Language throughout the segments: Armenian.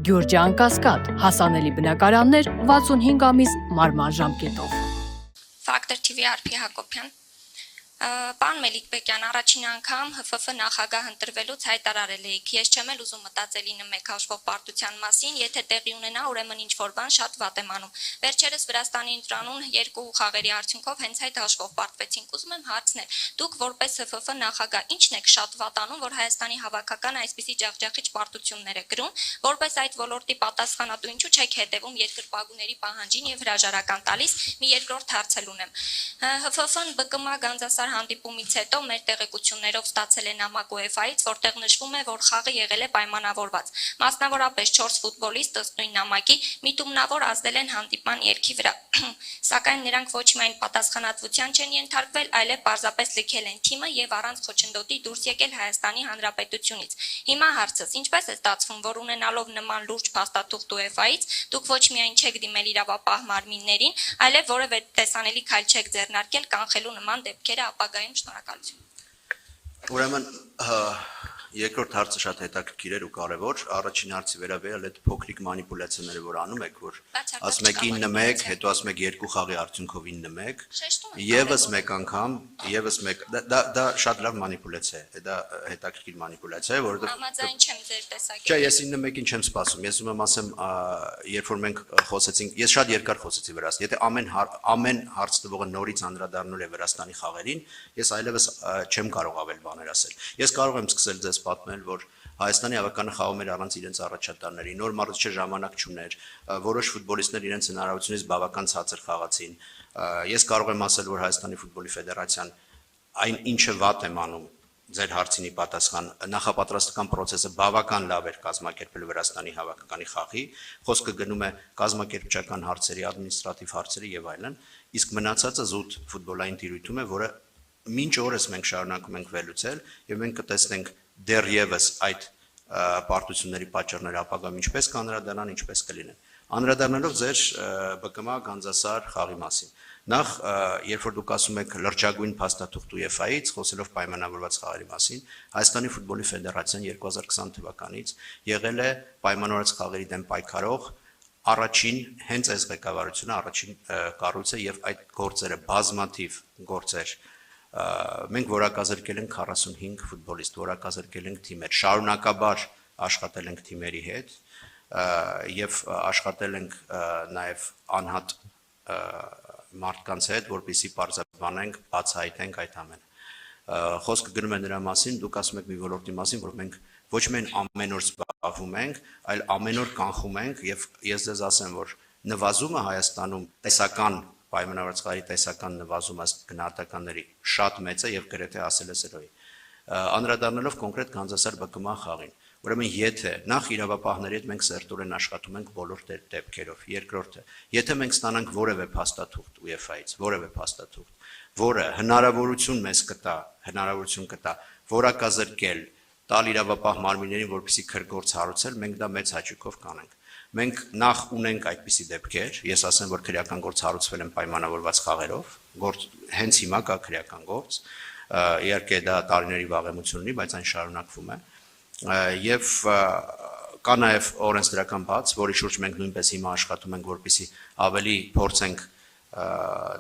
Գյուրջան Կասկադ, հասանելի բնակարաններ 65 ամիս մարման ժամկետով։ Factor TV Արփի Հակոբյան Պարոն Մելիք-Բեկյան, առաջին անգամ ՀՖՖ նախագահ ընտրվելուց հայտարարել եք, ես չեմ էլ ուզում մտածել 9-1 հաշվով պարտության մասին, եթե տեղի ունենա, ուրեմն ինչ-որ բան շատ վատ եմ անում։ Վերջերս Վրաստանի ընտրանուն 2 խաղերի արդյունքով հենց այդ հաշվով պարտվեցինք։ Ուզում եմ հարցնել, դուք որպես ՀՖՖ նախագահ ի՞նչն եք շատ վատ անում, որ Հայաստանի հավաքական այսպիսի ջախջախիչ պարտություններ է գրում, որպես այդ ոլորտի պատասխանատու ինչու չեք հետևում երկրպագուների պահանջին եւ հրաժարական տալիս։ Մի երկրորդ հարց էլ ունեմ։ ՀՖՖ-ն ԲԿՄ Գանձասար հանդիպումից հետո մեր տեղեկություններով ստացել է նամակ UEFA-ից, որտեղ նշվում է, որ խաղը եղել է պայմանավորված։ Մասնավորապես 4 ֆուտբոլիստ ըստ նույն նամակի միտումնավոր ազդել են հանդիպման երգի վրա։ Սակայն նրանք ոչ միայն պատասխանատվության չեն ենթարկվել, այլև պարզապես լքել են թիմը եւ առանց խոչընդոտի դուրս եկել Հայաստանի Հանրապետությունից։ Հիմա հարցս, ինչպես է ստացվում, որ ունենալով նման լուրջ փաստաթուղթ UEFA-ից, դուք ոչ միայն չեք դիմել իրավապահ մարմիններին, այլև որևէ տեսանելի քայլ չեք ձեռնարկել կանխելու նման դեպքերը ապագայում։ Շնորհակալություն։ Ուրեմն երկրորդ հարցը շատ հետաքրքիր էր ու կարևոր, առաջին հարցի վերաբերյալ այդ փոքրիկ մանիպուլյացիաները, որ անում եք, որ ասում եք 9-1, հետո ասում եք 2 խաղի արդյունքով 9-1, եւս մեկ անգամ, եւս մեկ, դա շատ լավ մանիպուլյացիա է, դա հետաքրքիր մանիպուլյացիա է, որովհետեւ Համաձայն չեմ ձեր տեսակետին։ Չէ, ես 9-1-ին չեմ սպասում, ես ուզում եմ ասեմ, երբ որ մենք խոսեցինք, ես շատ երկար խոսեցի Վրաստանի, եթե ամեն հարց տվողը նորից անդրադառնալ է Վրաստանի խաղերին, ես այլևս չեմ կարող ավել բաներ ասել։ Ես կարող եմ սկսել ձեզ պատմել, որ Հայաստանի հավաքականը խաղում էր առանց իրենց առաջատարների, նոր մարզիչը ժամանակ չուներ, որոշ ֆուտբոլիստներ իրենց հնարավորությունից բավական ցածր խաղացին։ Ես կարող եմ ասել, որ Հայաստանի ֆուտբոլի ֆեդերացիան այն ինչը վատ եմ անում, ձեր հարցինի պատասխան, նախապատրաստական process-ը բավական լավ էր կազմակերպել Վրաստանի հավաքականի խաղի, խոսքը գնում է կազմակերպչական հարցերի, ադմինիստրատիվ հարցերի եւ այլն, իսկ մնացածը զուտ ֆուտբոլային տիրույթում է, որը մինչ օրս մենք շարունակում ենք վերլուծել եւ մենք կտեսնենք դեռևս այդ պարտությունների պատճառները ապագայում ինչպես կանրադառնան, ինչպես կլինեն։ Անդրադառնալով ձեր ԲԿՄ Գանձասար խաղի մասին։ Նախ, երբ որ դուք ասում եք լրջագույն փաստաթուղթ UEFA-ից, խոսելով պայմանավորված խաղերի մասին, Հայաստանի ֆուտբոլի ֆեդերացիան 2020 թվականից եղել է պայմանավորված խաղերի դեմ պայքարող առաջին հենց այս ղեկավարությունը, առաջին կառույցը եւ այդ գործերը բազմաթիվ գործեր մենք որակազրկել ենք 45 ֆուտբոլիստ, որակազրկել ենք թիմեր, շարունակաբար աշխատել ենք թիմերի հետ եւ աշխատել ենք նաեւ անհատ մարդկանց հետ, որպեսզի պարզաբանենք, բացահայտենք այդ ամենը։ Խոսքը գնում է նրա մասին, դուք ասում եք մի ոլորտի մասին, որ մենք ոչ միայն ամեն օր զբաղվում ենք, այլ ամեն օր կանխում ենք եւ ես ձեզ ասեմ, որ նվազումը Հայաստանում տեսական պայմանավորված խաղերի տեսական նվազումը գնահատականների շատ մեծ է եւ գրեթե ասել է սրոյի։ Անդրադառնալով կոնկրետ Գանձասար ԲԿՄ խաղին, ուրեմն եթե նախ իրավապահների հետ մենք սերտորեն աշխատում ենք բոլոր դեպքերով, երկրորդը, եթե մենք ստանանք որևէ փաստաթուղթ UEFA-ից, որևէ փաստաթուղթ, որը հնարավորություն մեզ կտա, որակազրկել, տալ իրավապահ մարմիններին, որպեսզի քրգործ հարուցել, մենք դա մեծ հաճույքով կանենք։ Մենք նախ ունենք այդպիսի դեպքեր, ես ասեմ, որ քրեական գործ հարուցվել են պայմանավորված խաղերով, հենց հիմա կա քրեական գործ, իհարկե դա տարիների վաղեմություն ունի, բայց այն շարունակվում է, եւ կա նաեւ օրենսդրական բաց, որի շուրջ մենք նույնպես հիմա աշխատում ենք, որպեսզի ավելի փորձենք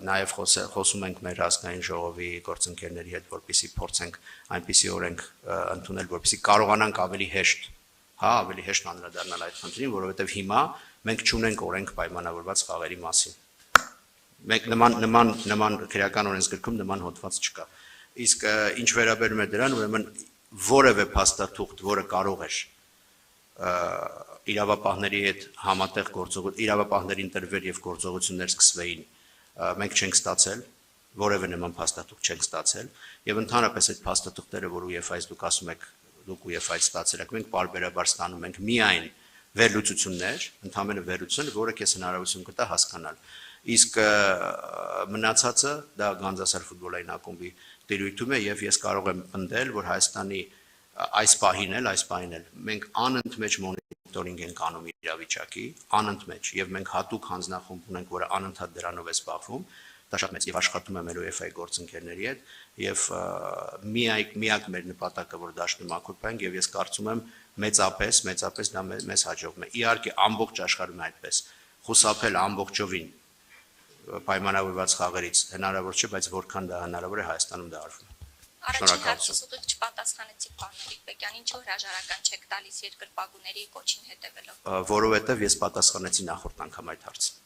նաեւ խոսում ենք մեր ազգային ժողովի գործընկերների հետ, որպեսզի փորձենք այնպիսի օրենք ընդունել, որպեսզի կարողանանք ավելի հեշտ անդրադառնալ այդ խնդրին, որովհետև հիմա մենք չունենք օրենք պայմանավորված խաղերի մասին։ Մենք նման քրեական օրենսգրքում նման հոդված չկա։ Իսկ ինչ վերաբերում է դրան, ուրեմն որևէ փաստաթուղթ, որը կարող էր իրավապահների հետ համատեղ իրավապահներին տրվեր եւ գործողություններ սկսվեին, մենք չենք ստացել, որևէ նման փաստաթուղթ չենք ստացել եւ ընդհանրապես այդ փաստաթուղթերը, որ UEFA-ից դուք ասում եք դուք UEFA-ից ստացել եք, մենք պարբերաբար ստանում ենք միայն վերլուծություններ, ընդհանրապես վերլուծություն, որը քեզ հնարավորություն կտա հասկանալ։ Իսկ մնացածը դա Գանձասար ֆուտբոլային ակումբի տիրույթում է եւ ես կարող եմ պնդել, որ Հայաստանի այս պահին էլ մենք անընդմեջ մոնիտորինգ ենք անում իրավիճակի, անընդմեջ եւ մենք հատուկ հանձնախումբ ունենք, որը անընդհատ դրանով է զբաղվում, դա շատ մեծ եւ աշխատում եմ UEFA-ի գործընկերների հետ եւ միակ մեր նպատակը որ դաշտում ակոպանք եւ ես կարծում եմ մեծապես դա մեզ հաջողվում է իհարկե ամբողջ աշխարհում այդպես խուսափել ամբողջովին պայմանավորված խաղերից հնարավոր չէ բայց որքան դա հնարավոր է Հայաստանում դա արվում է Առաջին հարցից ուղիղ չպատասխանեցիք պարոն Մելիք-Բեկյան, ինչու հրաժարական չեք տալիս երկրպագուների կոչին հետևելով։ Որովհետև ես պատասխանեցի նախորդ անգամ այդ հարցին։